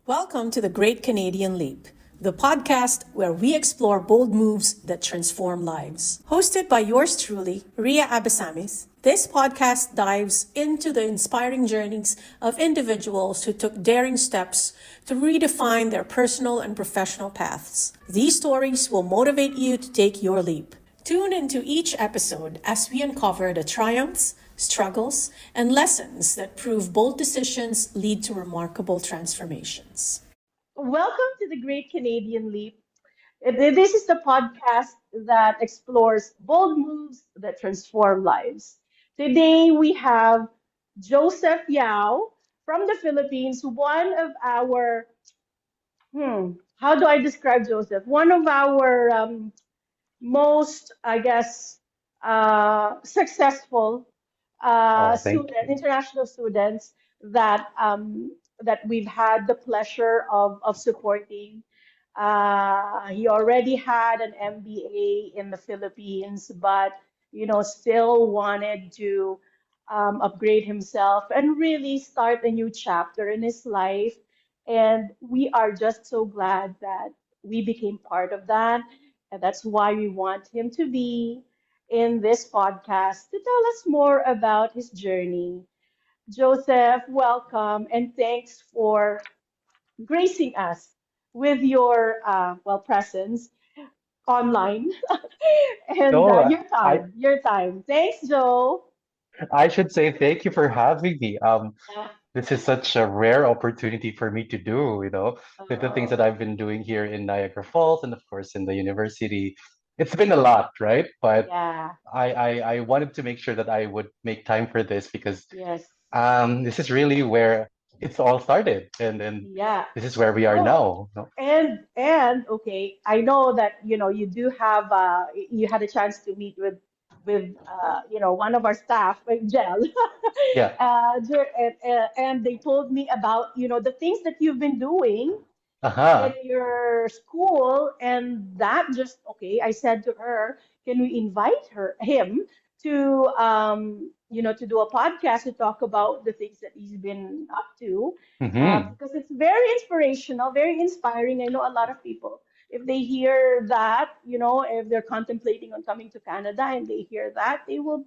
Welcome to the Great Canadian Leap, the podcast where we explore bold moves that transform lives. Hosted by yours truly, Ria Abesamis, this podcast dives into the inspiring journeys of individuals who took daring steps to redefine their personal and professional paths. These stories will motivate you to take your leap. Tune into each episode as we uncover the triumphs, struggles, and lessons that prove bold decisions lead to remarkable transformations. Welcome to the Great Canadian Leap. This is the podcast that explores bold moves that transform lives. Today we have Joseph Jiao from the Philippines, one of our, how do I describe Joseph? One of our most, I guess, successful Oh, thank student, you. international students that we've had the pleasure of supporting. He already had an MBA in the Philippines, but still wanted to upgrade himself and really start a new chapter in his life. And we are just so glad that we became part of that. And that's why we want him to be in this podcast to tell us more about his journey. Joseph, welcome and thanks for gracing us with your presence online and No, your I time, your time. Thanks, Joe. I should say thank you for having me. Yeah. This is such a rare opportunity for me to do, with the things that Oh, I've been doing here in Niagara Falls and of course in the university. It's been a lot, right? But yeah. I wanted to make sure that I would make time for this because Yes. this is really where it's all started and Yeah. this is where we are Oh, now. No? and okay, I know that you do have you had a chance to meet with one of our staff, like Jel, Yeah. and they told me about the things that you've been doing in Uh-huh. your school, and that just okay. I said to her, can we invite him to to do a podcast to talk about the things that he's been up to, Mm-hmm. because it's very inspirational, very inspiring. I know a lot of people, if they hear that, if they're contemplating on coming to Canada and they hear that, they will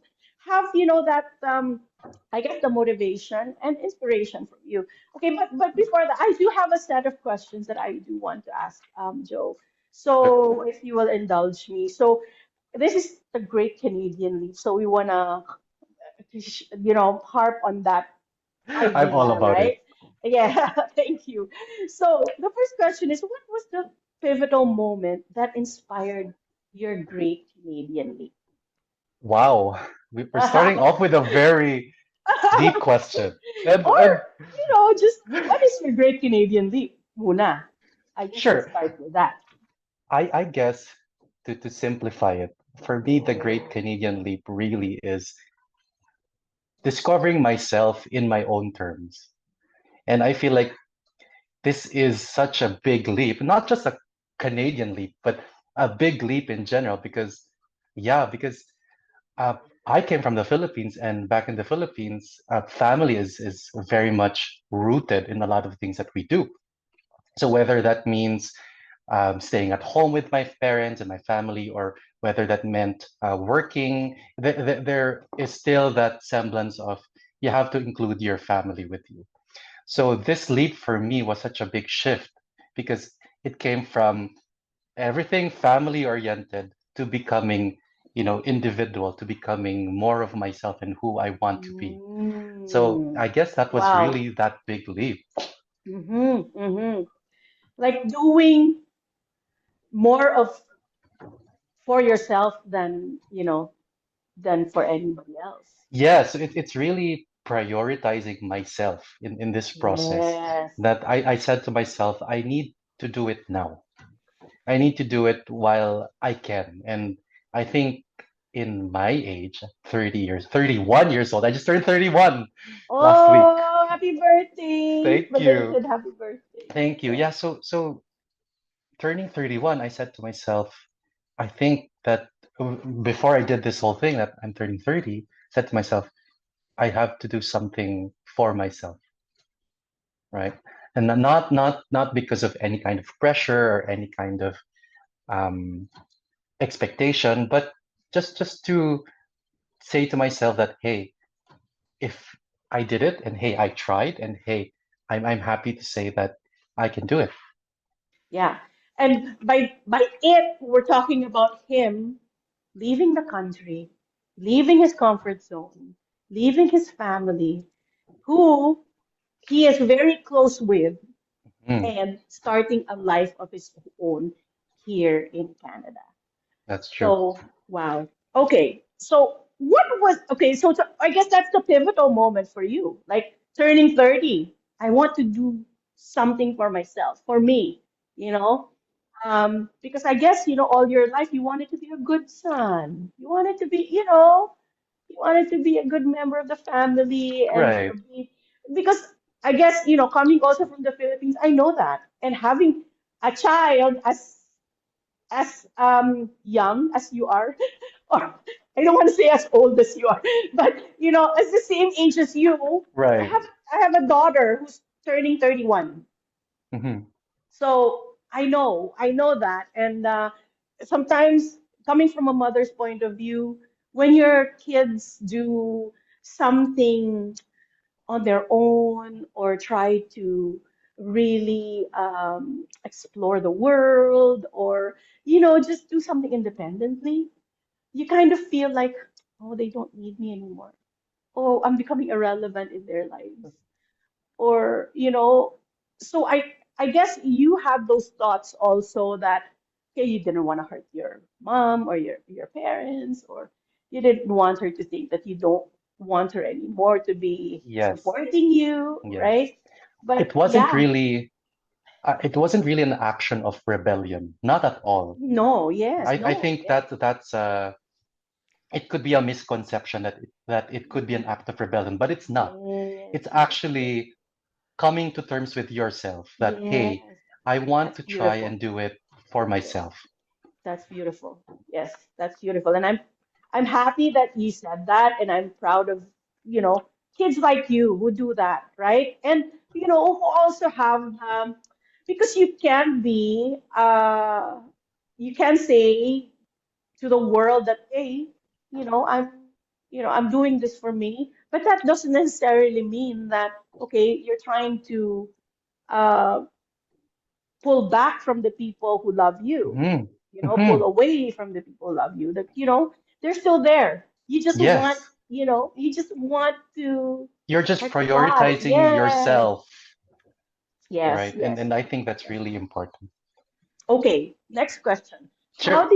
have that I guess the motivation and inspiration from you. Okay, but before that, I do have a set of questions that I do want to ask Joe. So if you will indulge me. So this is the Great Canadian Leap. So we wanna harp on that I'm all idea, about it. right? Yeah, thank you. So the first question is, what was the pivotal moment that inspired your Great Canadian Leap? Wow. We're starting off with a very deep question. Or, And just what is your Great Canadian Leap? Muna. I guess let's sure, start with that. I guess to simplify it, for me, the Great Canadian Leap really is discovering myself in my own terms. And I feel like this is such a big leap, not just a Canadian leap, but a big leap in general, because uh, I came from the Philippines, and back in the Philippines, family is very much rooted in a lot of things that we do. So whether that means staying at home with my parents and my family, or whether that meant working, there is still that semblance of you have to include your family with you. So this leap for me was such a big shift because it came from everything family oriented to becoming, individual, to becoming more of myself and who I want to be. So Mm, I guess that was wow. really that big leap. Mm-hmm. Like doing more of for yourself than, than for anybody else. Yes, it's really prioritizing myself in this process Yes. that I said to myself, I need to do it now. I need to do it while I can. And I think in my age, 30 years, 31 years old, I just turned 31 last week. Oh, happy birthday. Thank you. Belated happy birthday. Thank you. Yeah, so turning 31, I said to myself, I think that before I did this whole thing that I'm turning 30, said to myself, I have to do something for myself, right? and not because of any kind of pressure or any kind of um, expectation, but just to say to myself that, hey, if I did it, and hey, I tried, and hey, I'm happy to say that I can do it. Yeah. And by it, we're talking about him leaving the country, leaving his comfort zone, leaving his family, who he is very close with, Mm, and starting a life of his own here in Canada. that's true. So, wow. Okay. So, so I guess that's the pivotal moment for you. Like turning 30. I want to do something for myself, for me, you know? Because I guess, all your life you wanted to be a good son. You wanted to be, you wanted to be a good member of the family and Right. be, because I guess, coming also from the Philippines, I know that. And having a child as young as you are, or I don't want to say as old as you are, but as the same age as you. I Right. have I have a daughter who's turning 31. Hmm. So I know that, and sometimes coming from a mother's point of view, when your kids do something on their own or try to really explore the world or just do something independently, you kind of feel like, oh, they don't need me anymore. Oh, I'm becoming irrelevant in their lives. Or so I guess you had those thoughts also that, okay, you didn't want to hurt your mom or your parents, or you didn't want her to think that you don't want her anymore to be Yes. supporting you, Yes. right? But It wasn't yeah. really it wasn't really an action of rebellion, not at all. No, yes, I no, think yes, that's it could be a misconception that it could be an mhm, act of rebellion, but it's not. yes, It's yes, yes, actually coming to terms with yourself that, hey, yes. I want That's to try beautiful. and do it for Yes. myself. That's beautiful. Yes, that's beautiful. And I'm happy that you said that, and I'm proud of, kids like you who do that, right? And who also have because you can say to the world that, hey, I'm doing this for me, but that doesn't necessarily mean that, okay, you're trying to uh pull back from the people who love you, Hmm. pull Hmm. away from the people who love you. That, they're still there. Yes, You just want to you're just like fly. prioritizing Yes, yourself, yes, right? And yes. and I think that's really important. Okay, next question. Sure.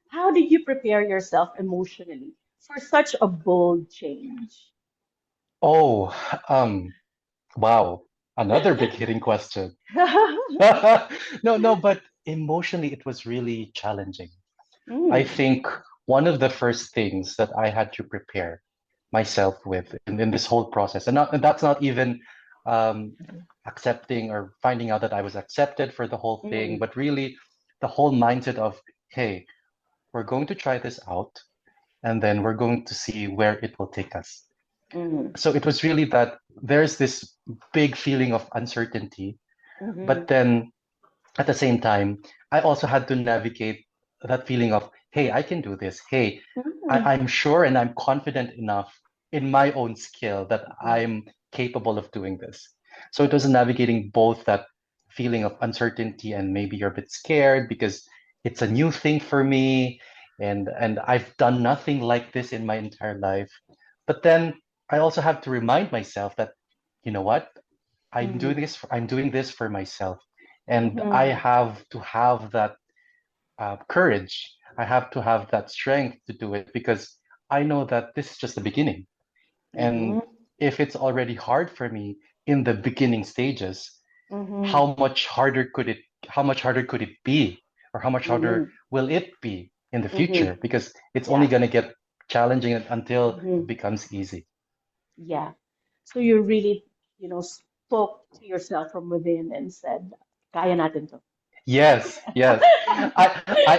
How did you prepare yourself emotionally for such a bold change? Oh, um, wow. Another big hitting question. No, no, but emotionally, it was really challenging. I Mm, think one of the first things that I had to prepare myself with in this whole process, and that's not even um, accepting or finding out that I was accepted for the whole thing, mm, but really the whole mindset of, hey, we're going to try this out, and then we're going to see where it will take us. mm, So it was really that there's this big feeling of uncertainty, but mm, then at the same time, I also had to navigate that feeling of, hey, I can do this. Hey, mm, I'm sure and I'm confident enough in my own skill that mm, I'm capable of doing this. So it was navigating both that feeling of uncertainty and maybe you're a bit scared because it's a new thing for me and I've done nothing like this in my entire life. But then I also have to remind myself that, you know what? mm, I'm doing this for myself, and I mm, have to have that courage. I have to have that strength to do it because I know that this is just the beginning. And mm, if it's already hard for me in the beginning stages, mm, how much harder could it how much harder could it be? Or how much harder mm, will it be in the mm. future? Because it's only Yeah. gonna get challenging until it Mm-hmm. becomes easy. Yeah. So you really, spoke to yourself from within and said, kaya natin to. Yes, yes. I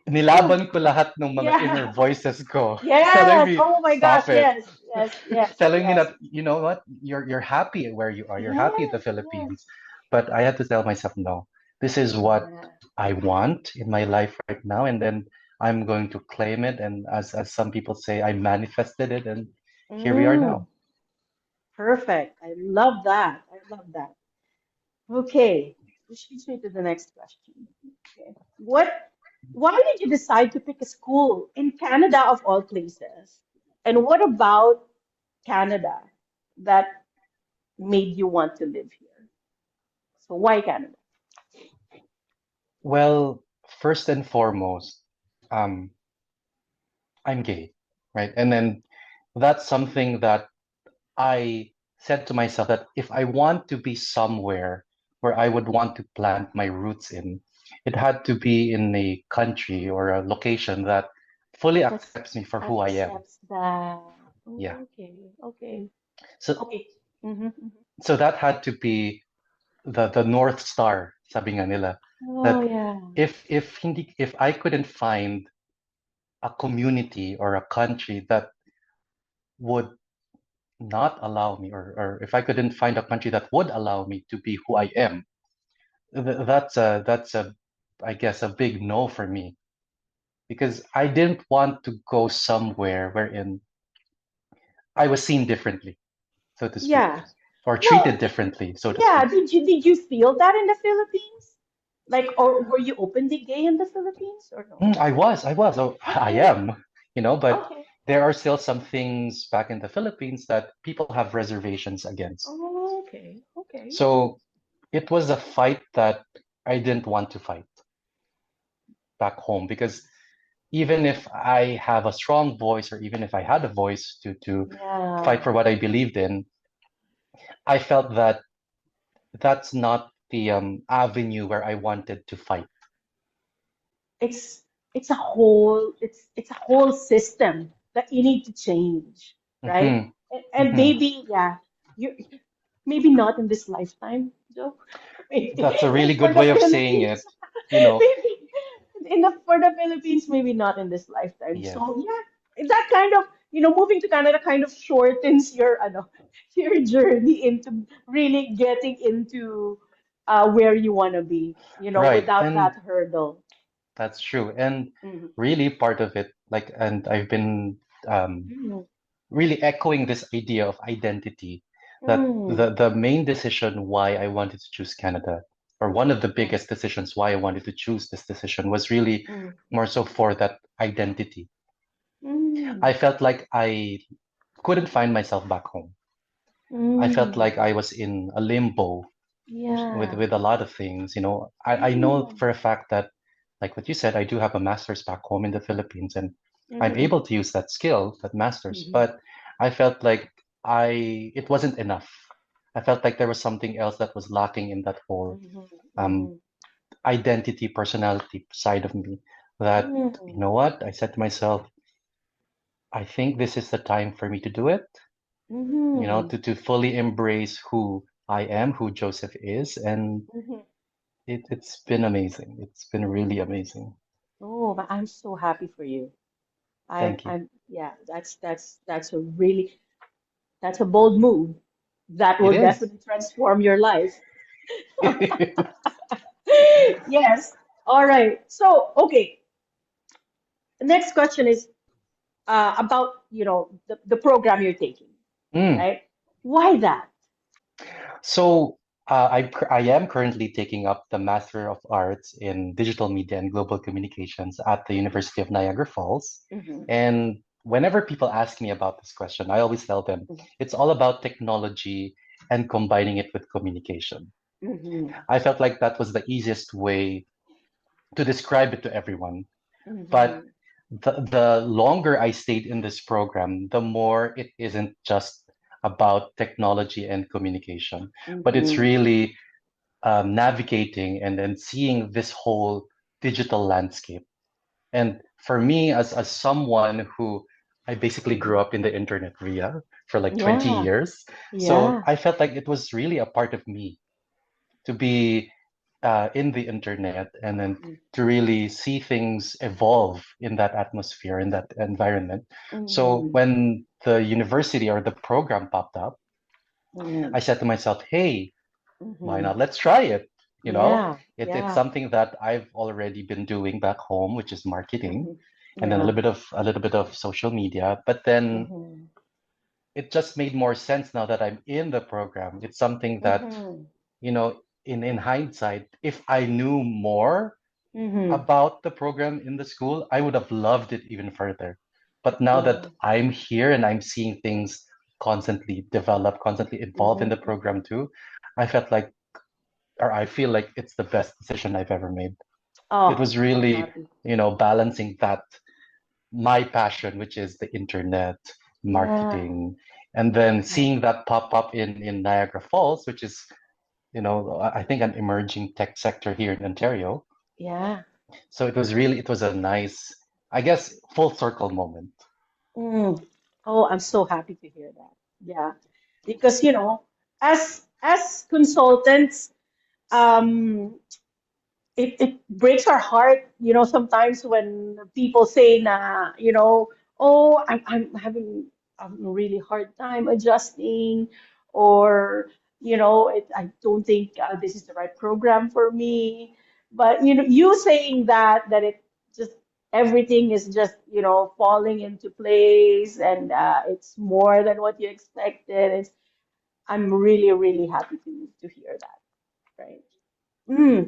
nilaban ko lahat ng mga inner Yeah. voices ko, telling Yes. me, Oh my gosh. stop it. Yes. Yes. Yes. Telling me Yes. that, you know what, you're happy where you are, you're happy in the Yes. Yes. Philippines. But I had to tell myself, no, this is what Yeah. I want in my life right now, and then I'm going to claim it. And as some people say, I manifested it, and here we are Mm, now. perfect. I love that. I love that. Okay, which leads me to the next question. Okay. Why did you decide to pick a school in Canada of all places? And what about Canada that made you want to live here? So why Canada? Well, first and foremost, um, I'm gay, right? And then that's something that I said to myself that if I want to be somewhere where I would want to plant my roots in, it had to be in a country or a location that fully That's accepts me for who I am. accepts that. Yeah. Okay, okay, So okay. Mm-hmm. so that had to be the North Star, sabi nga nila, Oh that yeah. if I couldn't find a community or a country that would not allow me, or if I couldn't find a country that would allow me to be who I am, that's a I guess a big no for me because I didn't want to go somewhere wherein I was seen differently, so to speak, Yeah. or Well, treated differently, so to yeah. speak. Did you feel that in the Philippines? Like, or were you openly gay in the Philippines or no? I was, oh, I Okay. am, but Okay. there are still some things back in the Philippines that people have reservations against. Oh, okay. Okay. So it was a fight that I didn't want to fight back home because even if I have a strong voice or even if I had a voice to fight Yeah. for what I believed in, I felt that that's not the avenue where I wanted to fight. It's it's a whole system that you need to change, right? Hmm. And Hmm. maybe, yeah, you maybe not in this lifetime, Joe. Maybe That's a really for good the way of saying Philippines. it. You know, Maybe for the Philippines, maybe not in this lifetime. yes, So yeah, that kind of, moving to Canada kind of shortens your your journey into really getting into where you want to be, right. without And that hurdle. that's true. And Mhm. really part of it, like, and I've been um, Mm, really echoing this idea of identity, that mm, the main decision why I wanted to choose Canada, or one of the mm, biggest decisions why I wanted to choose this decision was really mm, more so for that identity. I mm, felt like I couldn't find myself back home. I felt like mm. I was in a limbo with Yeah. with a lot of things. I know Mm, for a fact that, like what you said, I do have a master's back home in the Philippines, and I'm mm, able to use that skill, that master's. mm, But I felt like it wasn't enough. I felt like there was something else that was lacking in that whole mm, um, mm, identity, personality side of me. That, you mm, know what? I said to myself, I think this is the time for me to do it. mm, To fully embrace who I am, who Joseph is, and mm. it's been amazing. It's been really amazing. Oh, but I'm so happy for you. Thank you. Yeah, that's a bold move that It will is. definitely transform your life. Yes. All right. So, okay. The next question is about, the program you're taking, Mm. right? Why that? So I am currently taking up the Master of Arts in Digital Media and Global Communications at the University of Niagara Falls. Mm-hmm. And whenever people ask me about this question, I always tell them it's all about technology and combining it with communication. Mm-hmm. I felt like that was the easiest way to describe it to everyone. But Mm-hmm. the longer I stayed in this program, the more it isn't just about technology and communication, but it's Mm-hmm. really navigating and then seeing this whole digital landscape. And for me, as someone who I basically grew up in the internet, Ria, for like 20 Yeah. years, so Yeah. I felt like it was really a part of me to be in the internet and then to really see things evolve in that atmosphere, in that environment. So Mm-hmm. when the university or the program popped up, Mm-hmm. I said to myself, hey, Why Mm-hmm. not? Let's try it. You know, Yeah, it's yeah. something that I've already been doing back home, which is marketing, Mm-hmm. and then Yeah. a little bit of social media. But then Mm-hmm. it just made more sense now that I'm in the program. It's something that, Mm-hmm. in hindsight, if I knew more Mm-hmm. about the program in the school, I would have loved it even further. But now that Yeah. I'm here and I'm seeing things constantly develop, constantly evolve in Mm-hmm. the Mm-hmm. program too, I felt like, or I feel like it's the best decision I've ever made. It Oh, was I'm really, happy. balancing that, my passion, which is the internet, Yeah. marketing, and then Yeah. seeing that pop up in Niagara Falls, which is, I think an emerging tech sector here in Ontario. Yeah. So it was a nice, I guess, full circle moment. Mm. Oh, I'm so happy to hear that. Yeah. Because, as consultants, um, it breaks our heart, sometimes when people say na, oh, I'm having a really hard time adjusting, or, I don't think this is the right program for me. But, you saying that it just everything is just, falling into place, and it's more than what you expected. I'm really, really happy to hear that, right?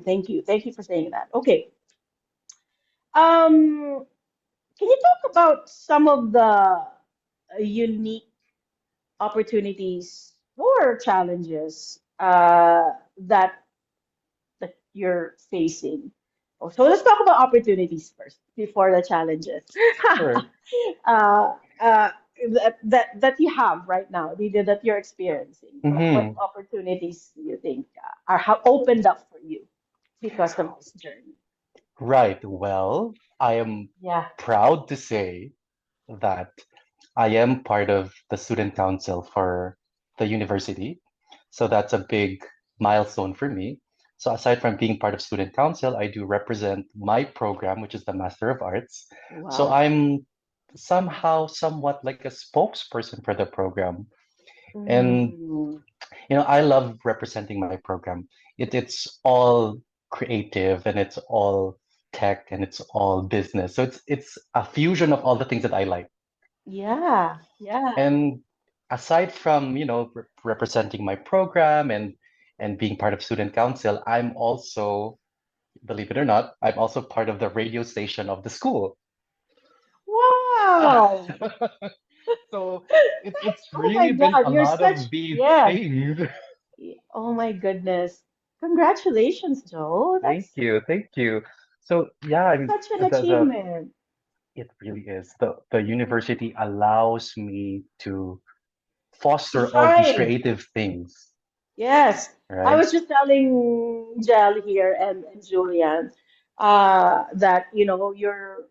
Thank you. Thank you for saying that. Okay. Um, can you talk about some of the unique opportunities or challenges that you're facing? Oh, so let's talk about opportunities first before the challenges. Sure. uh, uh, that you have right now, that you're experiencing. What Hmm. opportunities do you think are have opened up for you because of this journey? Right. Well, I am Yeah. proud to say that I am part of the student council for the university. So that's a big milestone for me. So aside from being part of student council, I do represent my program, which is the Master of Arts. So Wow. I'm somehow somewhat like a spokesperson for the program. And Mm, I love representing my program. It's all creative and it's all tech and it's all business. So it's a fusion of all the things that I like. yeah, yeah. And aside from, representing my program and being part of student council, I'm also, believe it or not, I'm also part of the radio station of the school. Wow. So it's Oh my really been God, a you're lot such, of these yes. things. Oh my goodness. Congratulations, Joe. Thank That's you, thank you. So yeah, I'm such an the achievement. it really is. The Mm, university allows me to to foster all these shine. creative things, Yes. I right? was just telling Jel here and Julian that, you're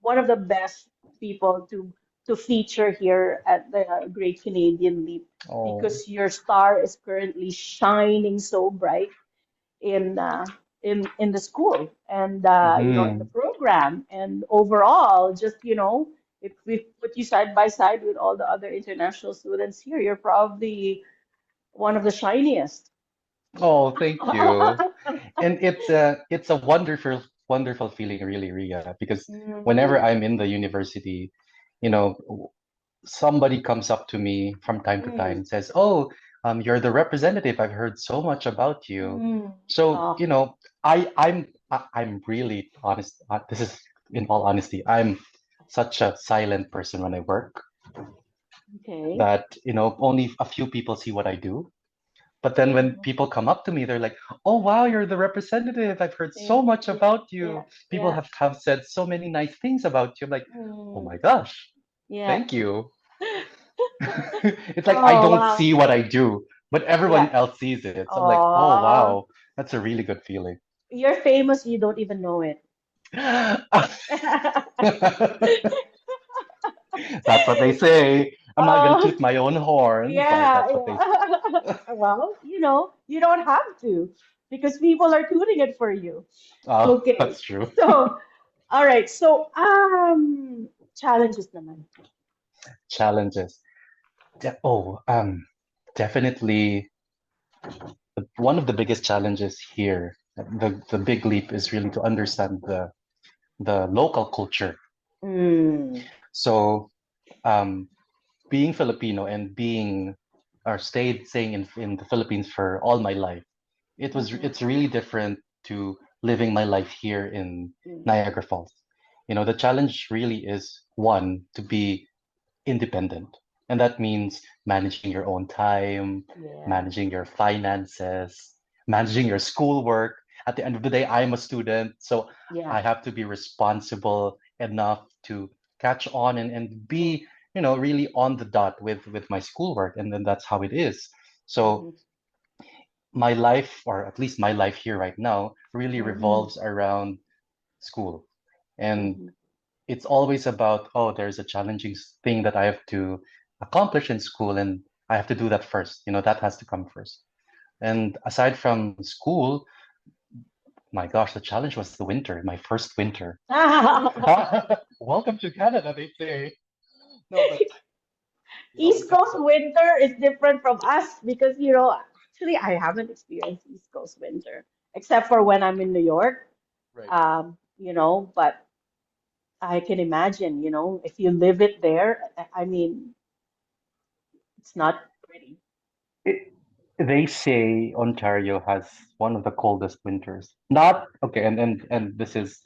one of the best people to feature here at the Great Canadian Leap, Oh. because your star is currently shining so bright in in the school, and in the Hmm. program, and overall, just, if we put you side by side with all the other international students here, you're probably one of the shiniest. Oh, thank you. And it's a wonderful, wonderful feeling, really, Ria, because whenever Mhm. I'm in the university, you know, somebody comes up to me from time to time Mm. and says, "Oh, you're the representative. I've heard so much about you." Mm. So, Oh, I'm really honest. This is in all honesty. I'm such a silent person when I work okay. that, only a few people see what I do. But then when Mhm. people come up to me, they're like, "Oh, wow, you're the representative. I've heard Yeah, so much yeah, about yeah, you. People yeah. have said so many nice things about you." I'm like, "Oh my Mm. gosh, Yeah. thank you." It's like I Oh, don't wow. see what I do, but everyone Yeah. else sees it. So I'm like, "Oh, Oh, wow, that's a really good feeling." you're famous, you don't even know it. That's what they say. I'm not gonna Oh, toot my own horn, but yeah, that's what they say. yeah. Well, you don't have to, because people are tuning it for you. Oh, Okay. that's true. So, all right. So, challenges naman. Challenges. Oh, definitely. one of the biggest challenges here, the big leap is really to understand the local culture. Mm. So um, being Filipino and being or staying in the Philippines for all my life, Mm-hmm. it's really different to living my life here in Mm. Niagara Falls. You know, the challenge really is one to be independent. And that means managing your own time, Yeah. managing your finances, managing your schoolwork. At the end of the day, I'm a student, so Yeah. I have to be responsible enough to catch on and True. be, really on the dot with my schoolwork. And then that's how it is. So Mm-hmm. my life, or at least my life here right now, really Mm-hmm. revolves around school. And Mm-hmm. it's always about, oh, there's a challenging thing that I have to accomplish in school, and I have to do that first. That has to come first. And aside from school, my gosh, the challenge was the winter, my first winter. Welcome to Canada, they say. No, but East Coast the winter is different from us because, actually, I haven't experienced East Coast winter except for when I'm in New York. right. But I can imagine, if you live it there, I mean, it's not pretty. It, they say Ontario has one of the coldest winters. Not okay, and this is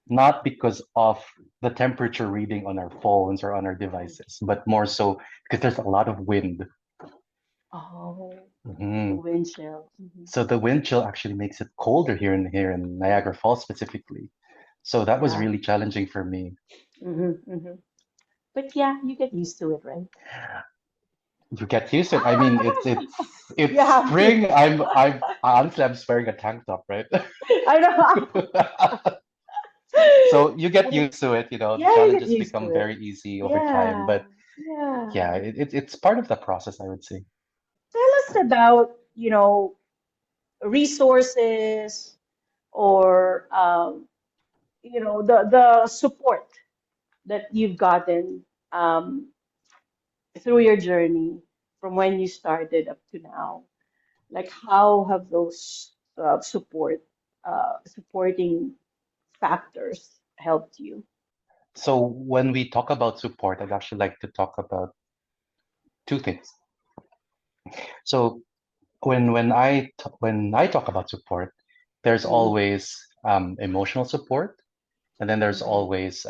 not because of the temperature reading on our phones or on our Mm. devices, but more so because there's a lot of wind. Oh, the Mhm. wind chill. So the wind chill actually makes it colder here in Niagara Falls specifically. So that was Yeah. really challenging for me. But yeah, you get used to it, right? You get used to it. I mean, it's You have to. spring. I'm honestly I'm just wearing a tank top, right? I know. So you get And used to it. The yeah, you get challenges used to become it. very easy over time. Yeah. But Yeah. yeah, it's part of the process, I would say. Tell us about, resources or the support that you've gotten through your journey from when you started up to now. Like how have those supporting factors helped you? So when we talk about support, I'd actually like to talk about two things. So when I talk about support, there's Mm-hmm. always emotional support, and then there's Mm-hmm. always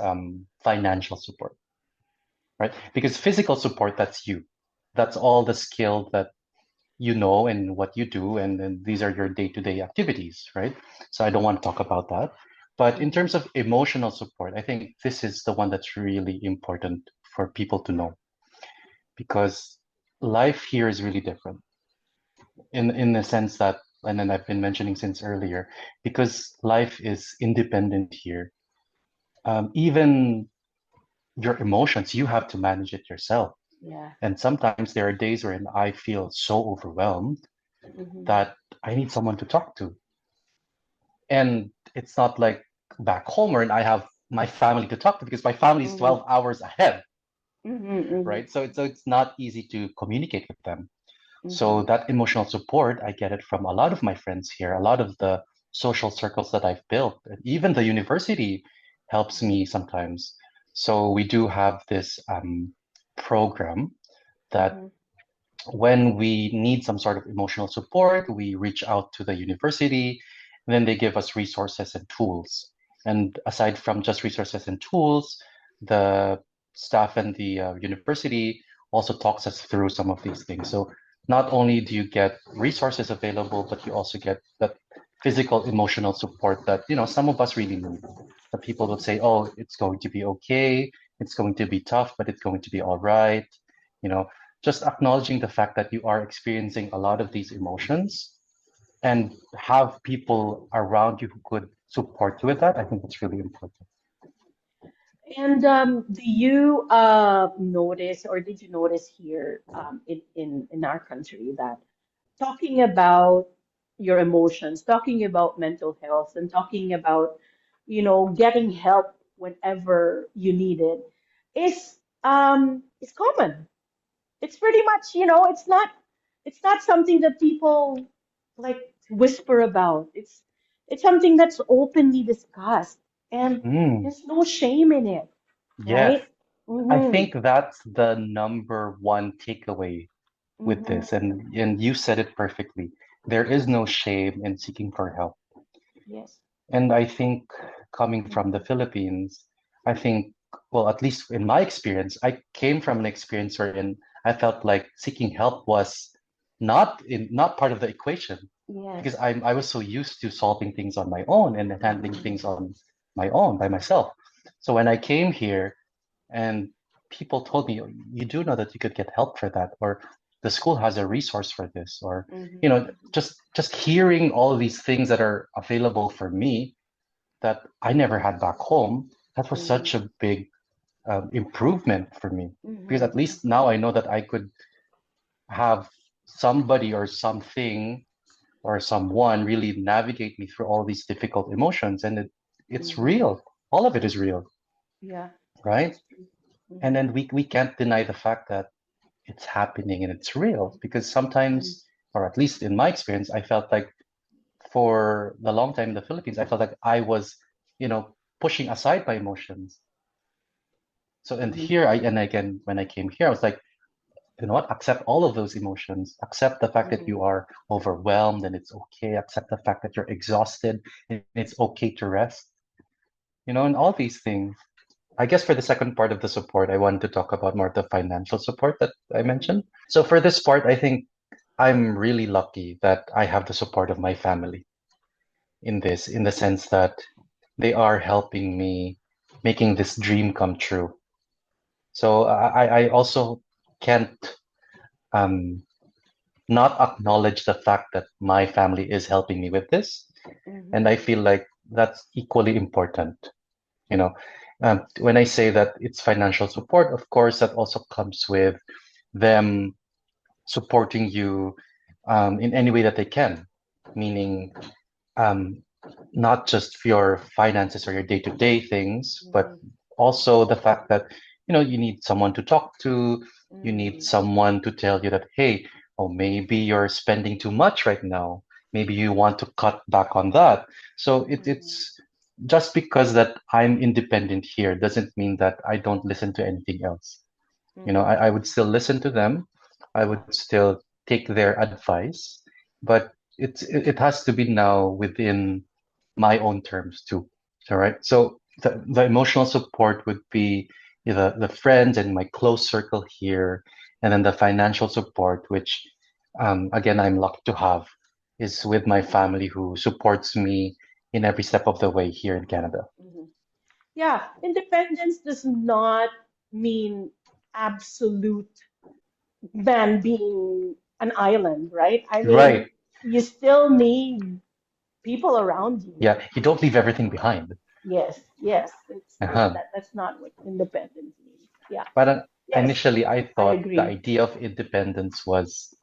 financial support, right? Because physical support, that's you. That's all the skill that you know and what you do, and these are your day-to-day activities, right? So I don't want to talk about that. But in Mm-hmm. terms of emotional support, I think this is the one that's really important for people to know because life here is really different in the sense that, and then I've been mentioning since earlier, because life is independent here. Even your emotions, you have to manage it yourself. Yeah. And sometimes there are days when I feel so overwhelmed Mm-hmm. that I need someone to talk to. And it's not like back home where I have my family to talk to because my family is Mm-hmm. 12 hours ahead, Mm-hmm. right? So it's not easy to communicate with them. Mm-hmm. So that emotional support, I get it from a lot of my friends here, a lot of the social circles that I've built. Even the university helps me sometimes. So we do have this program that Mm-hmm. when we need some sort of emotional support, we reach out to the university, and then they give us resources and tools. And aside from just resources and tools, the staff and the university also talks us through some of these things. So not only do you get resources available, but you also get that physical, emotional support that some of us really need. That people will say, "Oh, it's going to be okay. It's going to be tough, but it's going to be all right." You know, just acknowledging the fact that you are experiencing a lot of these emotions and have people around you who could support you with that, I think that's really important. And do you notice, or did you notice here in our country that talking about your emotions, talking about mental health, and talking about, getting help whenever you need it is common. It's pretty much, it's not something that people like whisper about. It's something that's openly discussed, and Mm, there's no shame in it, yes. right? I Mm-hmm. think that's the number one takeaway with Mm-hmm. this, and you said it perfectly. There is no shame in seeking for help. Yes. And I think coming from the Mm-hmm. Philippines, I think, well, at least in my experience, I came from an experience wherein I felt like seeking help was not part of the equation because Yes. I was so used to solving things on my own and handling things Mm-hmm. on my own by myself. So when I came here and people told me, you do know that you could get help for that, or the school has a resource for this, or Mm-hmm. just hearing all of these things that are available for me that I never had back home, that was Mm-hmm. such a big improvement for me. Because at Mm-hmm. least now I know that I could have somebody or something or someone really navigate me through all these difficult emotions. And it's Mm-hmm. real. All of it is real, Yeah, right? that's true. And Mm-hmm. then we can't deny the fact that it's happening and it's real because Mm-hmm. sometimes, or at least in my experience, I felt like for the long time in the Philippines, I felt like I was, pushing aside my emotions. So, and Mm-hmm. here and again, when I came here, I was like, you know what? Accept all of those emotions. Accept the fact that Mm-hmm. you are overwhelmed and it's okay. Accept the fact that you're exhausted and it's okay to rest, and all these things. I guess for the second part of the support, I wanted to talk about more of the financial support that I Mm-hmm. mentioned. So for this part, I think I'm really lucky that I have the support of my family in this, in the sense that they are helping me making this dream come true. So I also can't um, not acknowledge the fact that my family is helping me with this. Mm-hmm. And I feel like that's equally important. You know, when I say that it's financial support, of course, that also comes with them supporting you in any way that they can, meaning um, not just for your finances or your day-to-day things, but Mm-hmm. also the fact that you need someone to talk to, you need Mm-hmm. someone to tell you that, hey, oh, maybe you're spending too much right now. Maybe you want to cut back on that. So Mm-hmm. it's just because that I'm independent here doesn't mean that I don't listen to anything else. I would Mm-hmm. still listen to them. I Yeah. would still take their advice, but it has to be now within my own terms too. All right. So the emotional support would be the friends and my close circle here, and then the financial support, which again I'm lucky to have, is with my family who supports me in every step of the way here in Canada. Mm-hmm. Yeah, independence does not mean absolute man being an island, right? I mean, Right. you still need people around you. Yeah. You don't leave everything behind. Yes, yes, Uh-huh. that's not what independence means. Yeah, But yes, initially, I I thought the agree. idea of independence was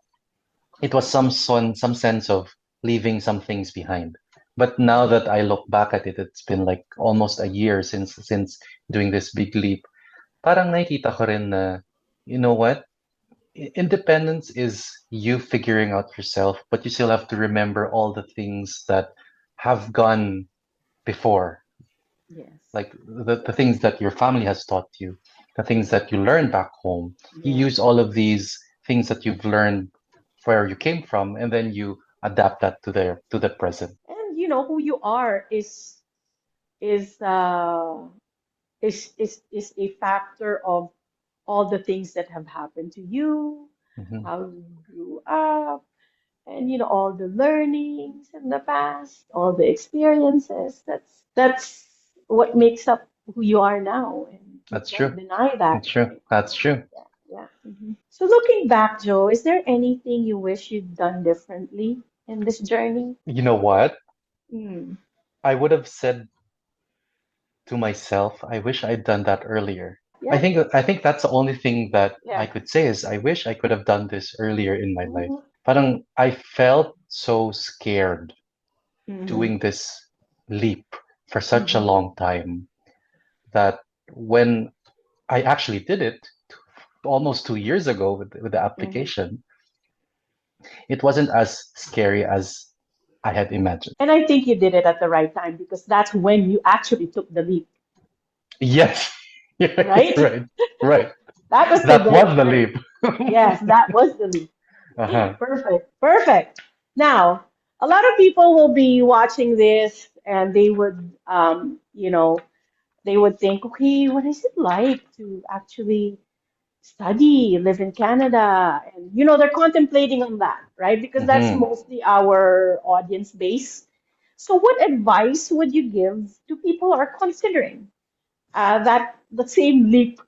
it was some sense of leaving some things behind. But now Mm-hmm. that I look back at it, it's been like almost a year since doing this big leap. Parang nakikita ko rin na, you know what? Independence is you figuring out yourself, but you still have to remember all the things that have gone before, Yes, like the things that your family has taught you, the things that you learned back home. You yeah. use all of these things that you've learned where you came from, and then you adapt that to the present. And you know who you are is uh is a factor of all the things that have happened to you, Hmm. how you grew up, and you know all the learnings in the past, all the experiences. That's what makes up who you are now, and you That's can't true. deny that, That's true. right? That's true. Yeah, yeah. So looking back, Joe, is there anything you wish you'd done differently in this journey? You know what? Hmm. I would have said to myself, I wish I'd done that earlier. I Yeah, think I think that's the only thing that I yeah. could say is I wish I could have done this earlier in my life. Mm-hmm. Parang I felt so scared Mm-hmm. doing this leap for such a Mm-hmm. long time that when I actually did it almost 2 years ago with the Mm-hmm. application, It wasn't as scary as I had imagined. And I think you did it at the right time because that's when you actually took the leap, Yes. right? Right. Right. That was the That day, was the right? leap. Yes, that was the leap. Uh-huh. Perfect. Perfect. Now, a lot of people will be watching this and they would, they would think, okay, what is it like to actually study, live in Canada? And, they're contemplating on that, right? Because that's Hmm. mostly our audience base. So, what advice would you give to people who are considering that the same leap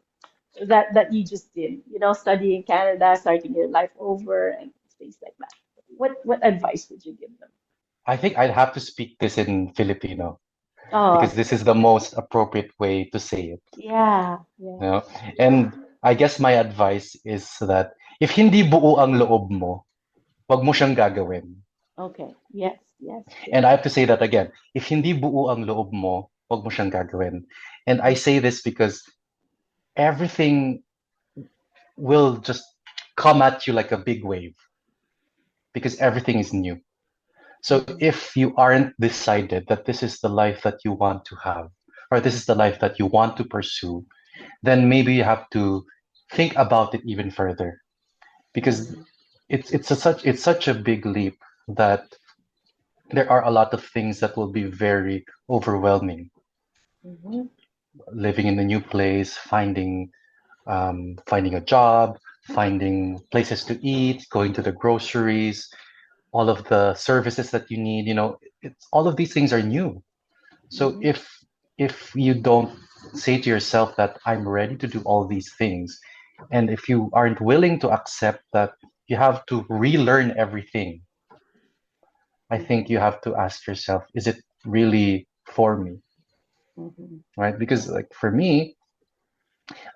that you just did, studying Canada, starting your life over, and things like that? What advice would you give them? I think I'd have to speak this in Filipino Oh, because this is the most appropriate way to say it. yeah, yeah. You know? And I guess my advice is that if hindi buo ang loob mo, wag mo siyang gagawin. Okay. Yes, yes, yes. And I have to say that again. If hindi buo ang loob mo, wag mo siyang gagawin. And I say this because everything will just come at you like a big wave because everything is new. So Mm-hmm. if you aren't decided that this is the life that you want to have, or this is the life that you want to pursue, then maybe you have to think about it even further because Mm-hmm. it's such a big leap that there are a lot of things that will be very overwhelming. Mm-hmm. Living in a new place, finding a job, finding places to eat, going to the groceries, all of the services that you need. It's all of these things are new. So Mm-hmm. if you don't say to yourself that I'm ready to do all these things, and if you aren't willing to accept that you have to relearn everything, I Mm-hmm. think you have to ask yourself, is it really for me? Mm-hmm. Right? Because like for me,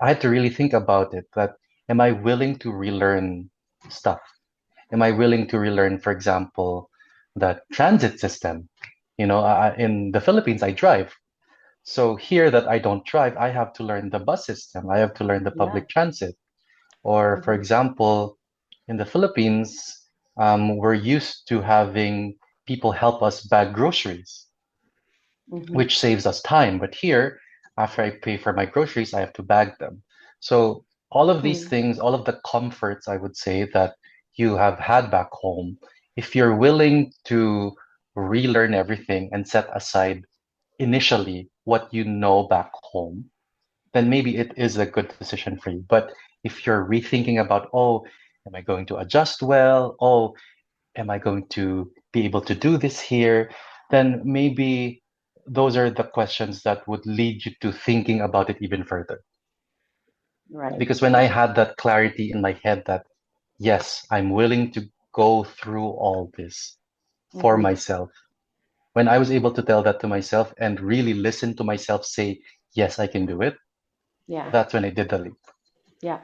I had to really think about it that am I willing to relearn stuff? Am I willing to relearn, for example, the transit system? In the Philippines, I drive. So here that I don't drive, I have to learn the bus system. I have to learn the Yeah. public transit. Or, for Mm-hmm. example, in the Philippines, we're used to having people help us bag groceries, Mm-hmm. which saves us time. But here, after I pay for my groceries, I have to bag them. So all of these Mm-hmm. things, all of the comforts, I would say, that you have had back home, if you're willing to relearn everything and set aside initially what you know back home, then maybe it is a good decision for you. But if you're rethinking about, oh, am I going to adjust well? Oh, am I going to be able to do this here? Then maybe those are the questions that would lead you to thinking about it even further. Right. Because when I Right. had that clarity in my head that, yes, I'm willing to go through all this for Mm-hmm. myself, when I was able to tell that to myself and really listen to myself say, yes, I can do it, Yeah. that's when I did the leap. Yeah.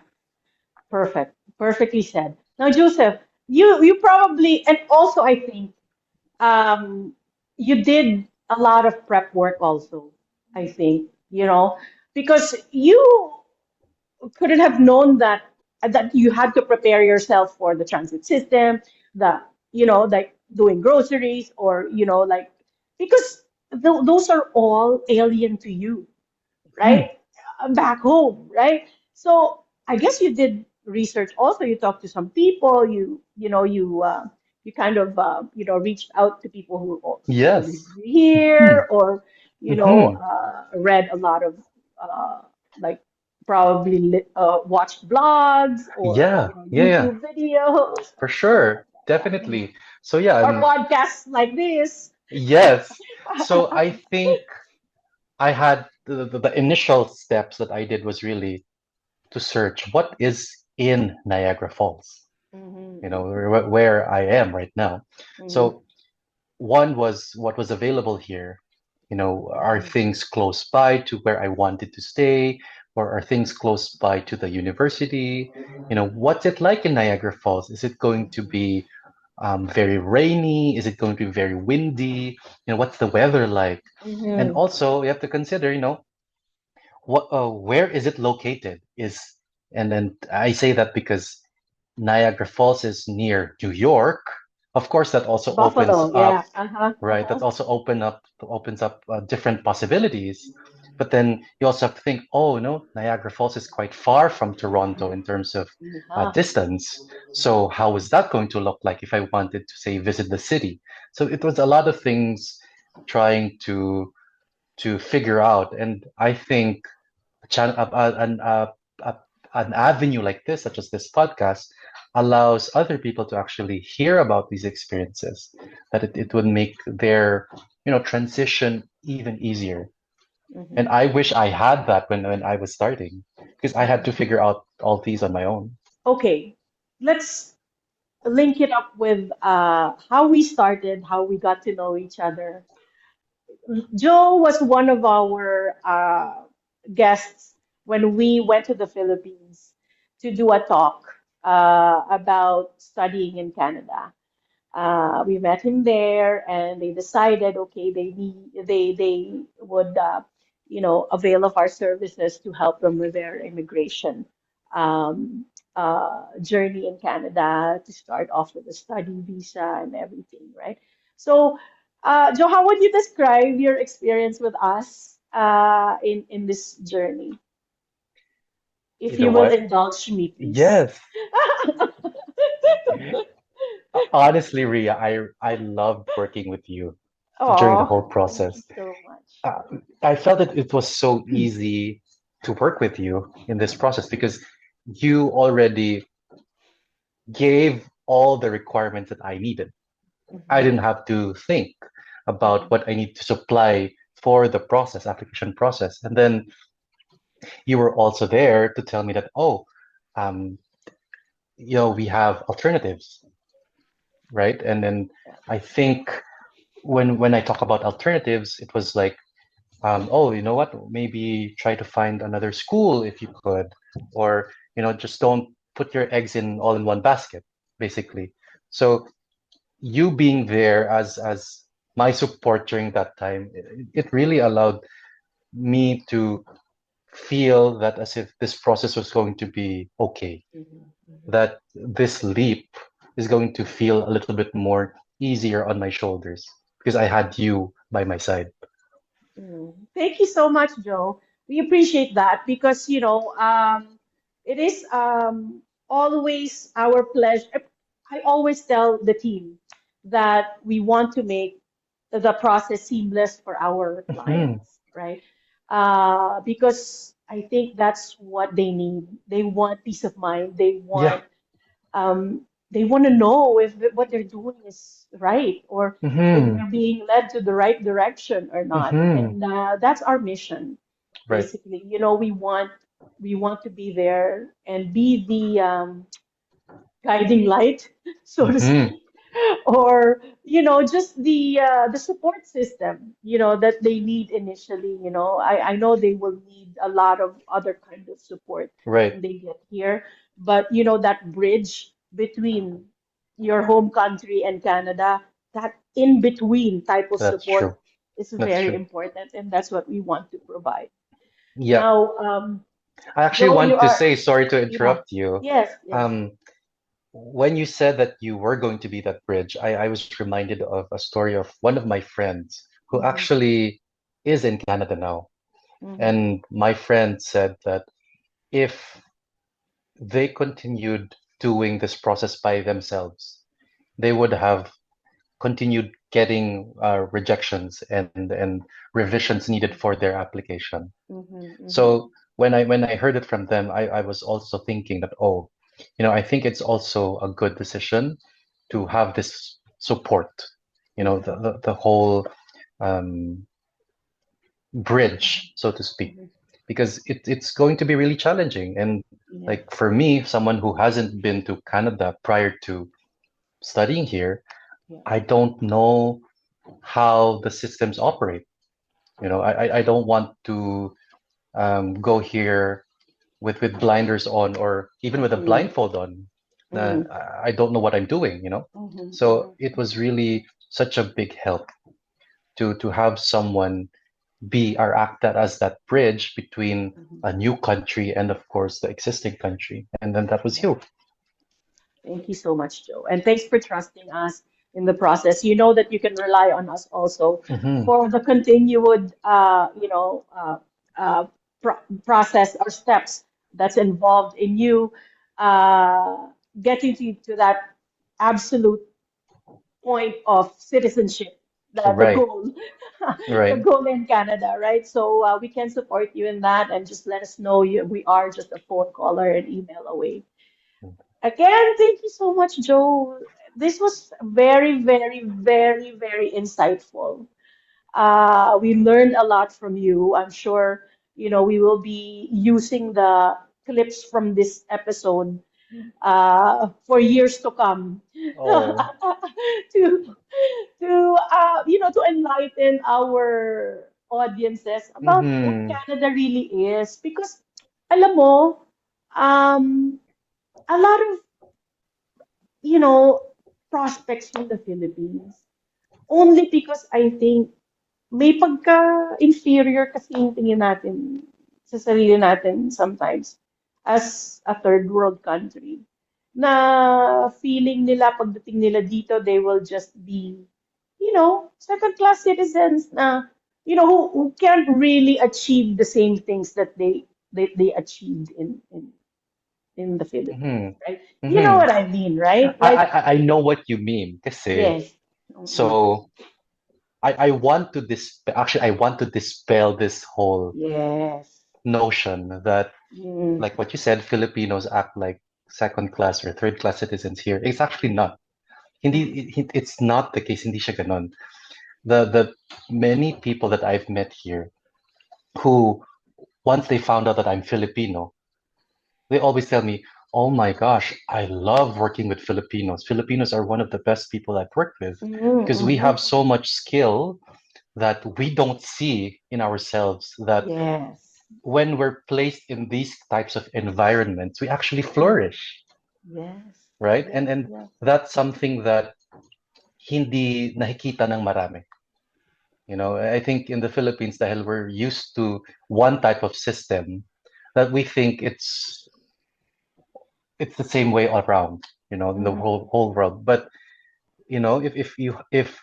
Perfect. Perfectly said. Now, Joseph, you probably, and also I think um, you did a lot of prep work also, I think, because you couldn't have known that you had to prepare yourself for the transit system, the, like doing groceries or, like, because those are all alien to you, Hmm. right? Back home, right? So I guess you did research also. You talked to some people. You kind of reached out to people who live Yes. Hmm. here, or Hmm. read a lot of like probably watched blogs or Yeah. Yeah. Yeah. YouTube videos For or something sure. like that. Yeah. Mhm. Definitely. So yeah, Or podcasts like this. yes. So I think I had the initial steps that I did was really to search what is in Niagara Falls, Hmm. where I am right now. Hmm. So one was what was available here. Are Hmm. things close by to where I wanted to stay, or are things close by to the university? What's it like in Niagara Falls? Is it going to be very rainy? Is it going to be very windy? What's the weather like? And Hmm. also, you have to consider, where is it located? And then I say that because Niagara Falls is near New York, of course that also opens Buffalo, up, yeah. Uh-huh. right? That Uh-huh. also opens up different possibilities. But then you also have to think, oh no, Niagara Falls is quite far from Toronto in terms of Uh-huh. distance. So how is that going to look like if I wanted to say visit the city? So it was a lot of things trying to figure out, and I think chan- an avenue like this, such as this podcast, allows other people to actually hear about these experiences, that it would make their, transition even easier. And Mhm, I wish I had that when I was starting, because I had mhm. to figure out all these on my own. Okay, let's link it up with how we started, how we got to know each other. Joe was one of our guests when we went to the Philippines to do a talk about studying in Canada. We met him there, and they decided, okay, they would avail of our services to help them with their immigration um, journey in Canada to start off with a study visa and everything, right? So, Joe, how would you describe your experience with us in this journey, You if know you will what? indulge me, please? Yes. Honestly, Ria, I loved working with you during the Oh, whole thank you process. so much. uh, I felt that it was so easy to work with you in this process because you already gave all the requirements that I needed. I Mhm, didn't have to think about mhm, what I need to supply for the application process. And then you were also there to tell me that, oh, um, we have alternatives, right? And then yeah. I think when I talk about alternatives, it was like, oh, you know what? Maybe try to find another school if you could, or just don't put your eggs in all in one basket, basically. So you being there as my support during that time, it really allowed me to feel that as if this process was going to be okay, Mhm, mhm. that this leap is going to feel a little bit more easier on my shoulders because I had you by my side. Thank you so much, Joe. We appreciate that because, it is always our pleasure. I always tell the team that we want to make the process seamless for our Mhm. clients, right? Because I think that's what they need. They want peace of mind. Yeah. They want to know if what they're doing is right or if Hmm. they're being led to the right direction or not. Hmm. And that's our mission, Right. basically. We want to be there and be the guiding light, so to Hmm. speak, or just the support system, that they need initially. I know they will need a lot of other kind of support Right. when they get here, but that bridge between your home country and Canada, that in between type of That's support true. is That's very true. important, and that's what we want to provide. Yeah. Now, I actually Joe, you want to are, say, sorry to yeah, interrupt you. yes, yes. Um, when you said that you were going to be that bridge, I was reminded of a story of one of my friends who Mm-hmm, actually is in Canada now. mm-hmm, And my friend said that if they continued doing this process by themselves, they would have continued getting rejections and revisions needed for their application. mm-hmm, mm-hmm. So when I heard it from them, I was also thinking that, oh, I think it's also a good decision to Mhm, have this support, mhm, the whole um, bridge, so to speak, mhm. because it's going to be really challenging. And Yeah, like for me, someone who hasn't been to Canada prior to studying here, yeah. I don't know how the systems operate. I don't want to go here with blinders on or even with a Mm, blindfold on. mm, I don't know what I'm doing. mhm, So mhm, it was really such a big help to have someone be or act that as that bridge between mhm. a new country and of course the existing country. And then that was Yeah. you. Thank you so much, Joe. And thanks for trusting us in the process. You know that you can rely on us also Hmm. for the continued, uh, pro process or steps that's involved in you uh, getting to that absolute point of citizenship, the Right, goal, the right. goal in Canada, right? So we can support you in that and just let us know we are just a phone call or an email away. Again, thank you so much, Joe. This was very, very, very, very insightful. We learned a lot from you. I'm sure, we will be using the clips from this episode for years to come Oh. to to enlighten our audiences about what Hmm. Canada really is. Because, alam mo, um, a lot of you know, prospects from the Philippines. Only because I think may pagka-inferior kasi yung tingin natin sa sarili natin sometimes as a third world country. Na feeling nila pagdating nila dito, they will just be, second class citizens na, who can't really achieve the same things that they achieved in the Philippines, Hmm. right? You know Hmm. what I mean, right? I, Like, I know what you mean. Kasi, yes. Mm-mm. so I want to I want to dispel this whole Yes. notion that, Mm, like what you said, Filipinos act like second class or third class citizens here. It's actually not. mm, It's not the case. Hindi siya ganon. The many people that I've met here who, once they found out that I'm Filipino, they always tell me, "Oh my gosh, I love working with Filipinos. Filipinos are one of the best people I've worked with because we have mm. so much skill that we don't see in ourselves, that Yes. when we're placed in these types of environments, we actually Mm. flourish, Yes. right? Yeah, And yeah. that's something that hindi nakikita ng marami. I think in the Philippines, dahil we're used to one type of system, that we think it's the same way around, in the Mm, whole world. But if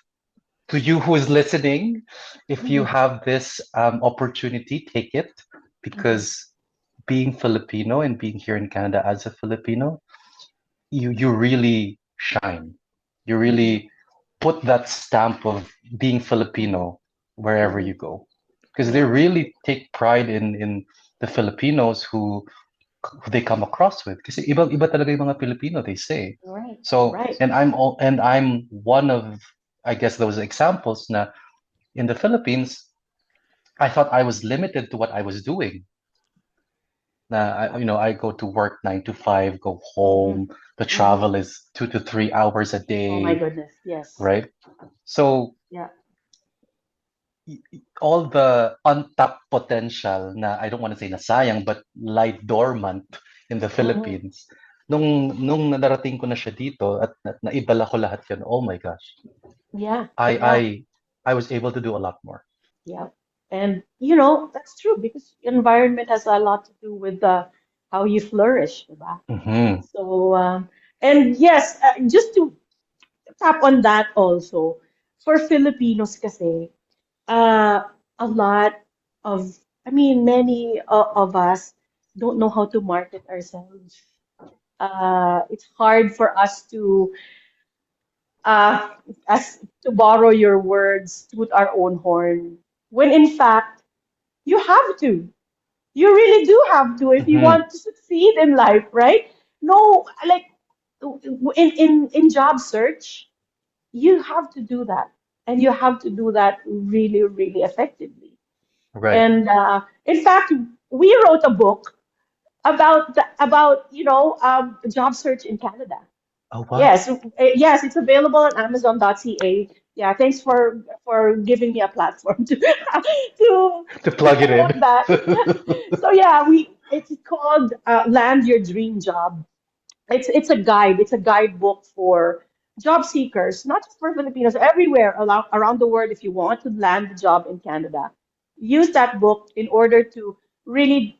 to you who is listening, if you mm, have this opportunity, take it, mm, because being Filipino and being here in Canada as a Filipino, you really shine. You mm, really put that stamp of being mm, Filipino wherever mm. you go, because they Yes. really take pride in the Filipinos who they come across with. Kasi iba talaga yung mga Filipino, they say. Right. So, Right. and I'm one of, I guess, those examples na in the Philippines, I thought I was limited to what I was doing. Na I go to work 9 to 5, go Mm-hmm. home. The Mm-hmm. travel is 2 to 3 hours a Oh my day, goodness. Yes. right? So Yeah. all the untapped potential na, I don't want to say nasayang, but lie dormant in the Mm-hmm. Philippines. Nung nadarating ko na siya dito at naibala ko lahat yun, oh my gosh, Yeah. I Yeah. I I was able to do a lot more. Yeah. And that's true because environment has a lot to do with how you flourish, diba? Hmm. So, and yes, just to tap on that also, for Filipinos kasi, uh, a lot of, I mean, many of us don't know how to market ourselves. It's hard for us uh, as to borrow your words, toot our own horn, when in fact, you have to. You really do have to if you Hmm. want to succeed in life, right? No, like in job search, you have to do that, and you have to do that really, really effectively. Right. And in fact, we wrote a book about job search in Canada. Oh, wow. Yes, yes, it's available on Amazon.ca. Yeah, thanks for giving me a platform to to To to plug it promote in. that. So yeah, it's called Land Your Dream Job. It's a guide. It's a guidebook for job seekers, not just for Filipinos, everywhere around the world. If you want to land a job in Canada, use that book in order to really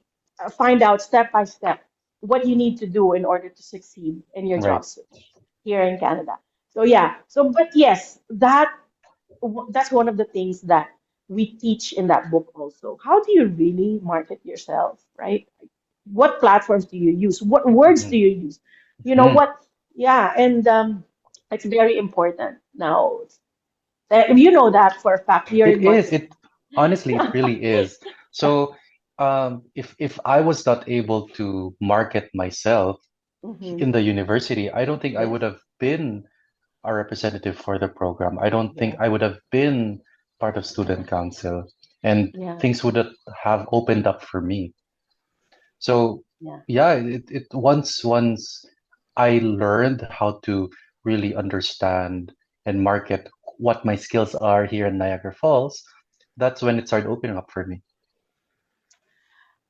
find out step by step what you need to do in order to succeed in your Right. job search here in Canada. So yeah, so but yes, that's one of the things that we teach in that book also. How do you really market yourself, right? What platforms do you use? What words do Mhm. you use? You know Mhm. what? Yeah, and it's very important now. You know that for a fact. You're It in is. marketing. It honestly, it really is. So, if I was not able to market myself Hmm. in the university, I don't think I Yes. would have been a representative for the program. I don't think Yeah. I would have been part of student council, and Yeah. things would have opened up for me. So, Yeah. yeah, it once I learned how to really understand and market what my skills are here in Niagara Falls, that's when it started opening up for me.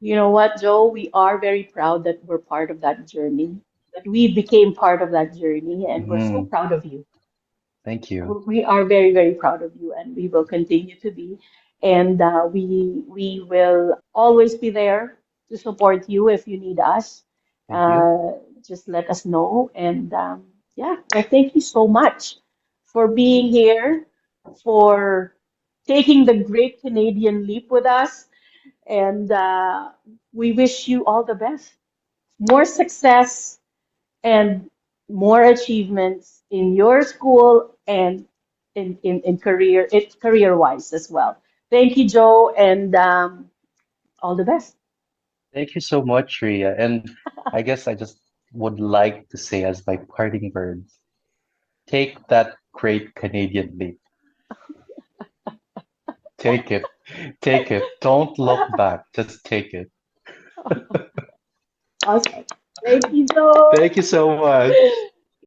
You know what, Joe? We are very proud that we're part of that journey, that we became part of that journey, and we're so Hmm. proud of you. Thank you. We are very, very proud of you, and we will continue to be. And we will always be there to support you if you need us. Thank you. Just let us know. And yeah, well, thank you so much for being here, for taking the great Canadian leap with us. And we wish you all the best, more success and more achievements in your school and in career wise as well. Thank you, Joe, and all the best. Thank you so much, Ria. And I guess I just would like to say as my parting words, take that great Canadian leap. Take it. Take it. Don't look back. Just take it. Okay. Thank you, Joe. Thank you so much.